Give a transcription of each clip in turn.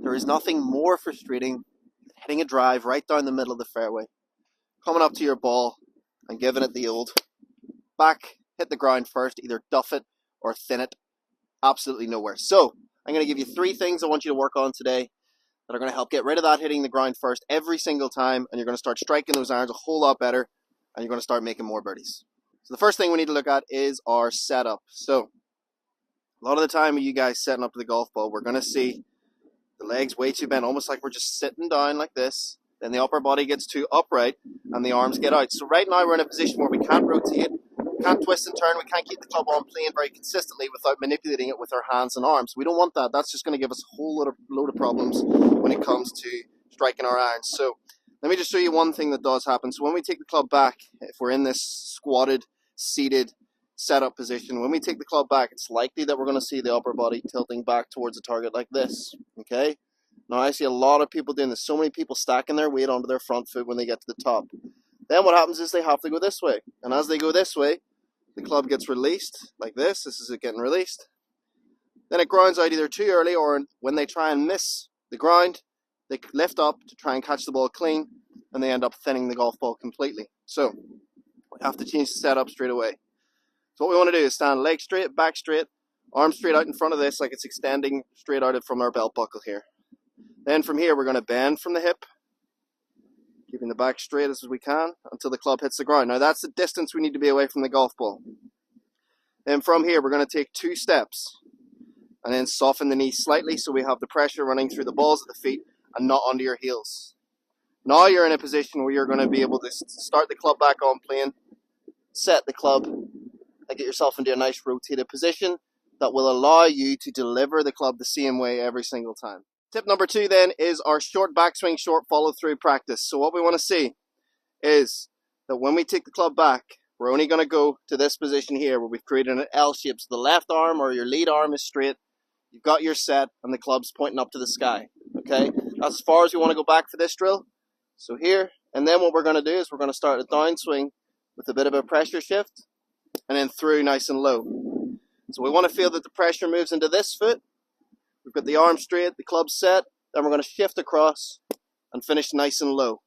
There is nothing more frustrating than hitting a drive right down the middle of the fairway, coming up to your ball and giving it the old back, hit the ground first, either duff it or thin it, absolutely nowhere. So I'm going to give you 3 things I want you to work on today that are going to help get rid of that hitting the ground first every single time, and you're going to start striking those irons a whole lot better, and you're going to start making more birdies. So the first thing we need to look at is our setup. So a lot of the time with you guys setting up the golf ball, we're going to see the legs way too bent, almost like we're just sitting down like this. Then the upper body gets too upright and the arms get out. So right now we're in a position where we can't rotate, we can't twist and turn, we can't keep the club on playing very consistently without manipulating it with our hands and arms. We don't want that. That's just going to give us a whole load of problems when it comes to striking our irons. So let me just show you one thing that does happen. So when we take the club back, if we're in this squatted, seated setup position, when we take the club back, it's likely that we're going to see the upper body tilting back towards the target like this. Okay? Now I see a lot of people doing this. So many people stacking their weight onto their front foot when they get to the top. Then what happens is they have to go this way. And as they go this way, the club gets released like this. This is it getting released. Then it grounds out either too early, or when they try and miss the ground, they lift up to try and catch the ball clean, and they end up thinning the golf ball completely. So we have to change the setup straight away. So what we want to do is stand leg straight, back straight, arms straight out in front of this like it's extending straight out from our belt buckle here. Then from here we're going to bend from the hip, keeping the back straight as we can until the club hits the ground. Now that's the distance we need to be away from the golf ball. Then from here we're going to take 2 steps and then soften the knees slightly so we have the pressure running through the balls of the feet and not onto your heels. Now you're in a position where you're going to be able to start the club back on playing, set the club, and get yourself into a nice rotated position that will allow you to deliver the club the same way every single time. Tip number 2 then is our short backswing, short follow through practice. So what we want to see is that when we take the club back, we're only going to go to this position here where we've created an L shape. So the left arm or your lead arm is straight, you've got your set, and the club's pointing up to the sky. Okay, that's as far as we want to go back for this drill. So here, and then what we're going to do is we're going to start a downswing with a bit of a pressure shift, and then through nice and low. So we want to feel that the pressure moves into this foot. We've got the arm straight, the club set, then we're going to shift across and finish nice and low.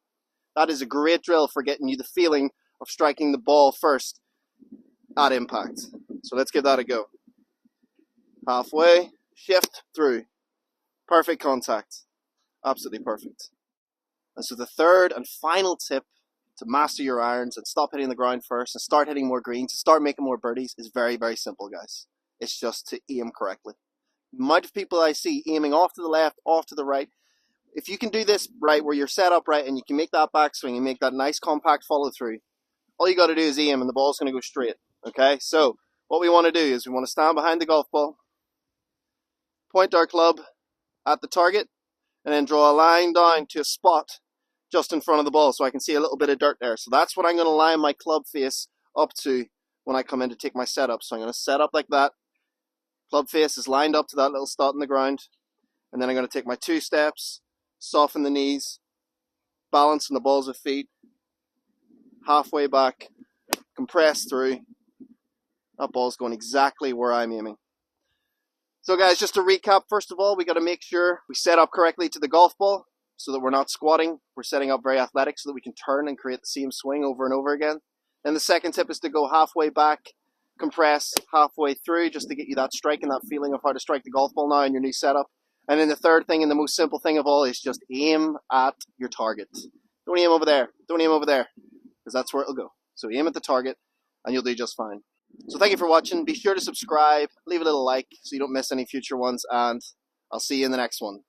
That is a great drill for getting you the feeling of striking the ball first at impact. So let's give that a go. Halfway, shift through. Perfect contact. Absolutely perfect. And so the third and final tip to master your irons and stop hitting the ground first and start hitting more greens, start making more birdies is very, very simple, guys. It's just to aim correctly. The amount of people I see aiming off to the left, off to the right. If you can do this right, where you're set up right and you can make that backswing and make that nice compact follow through, all you got to do is aim and the ball's going to go straight. Okay, so what we want to do is we want to stand behind the golf ball, point our club at the target, and then draw a line down to a spot just in front of the ball so I can see a little bit of dirt there. So that's what I'm going to line my club face up to when I come in to take my setup. So I'm going to set up like that. Club face is lined up to that little spot in the ground. And then I'm going to take my 2 steps, soften the knees, balance in the balls of feet, halfway back, compress through. That ball's going exactly where I'm aiming. So guys, just to recap, first of all, we got to make sure we set up correctly to the golf ball so that we're not squatting. We're setting up very athletic so that we can turn and create the same swing over and over again. Then the second tip is to go halfway back, compress halfway through just to get you that strike and that feeling of how to strike the golf ball now in your new setup. And then the third thing and the most simple thing of all is just aim at your target. Don't aim over there. Don't aim over there, because that's where it'll go. So aim at the target and you'll do just fine. So thank you for watching. Be sure to subscribe, leave a little like so you don't miss any future ones, and I'll see you in the next one.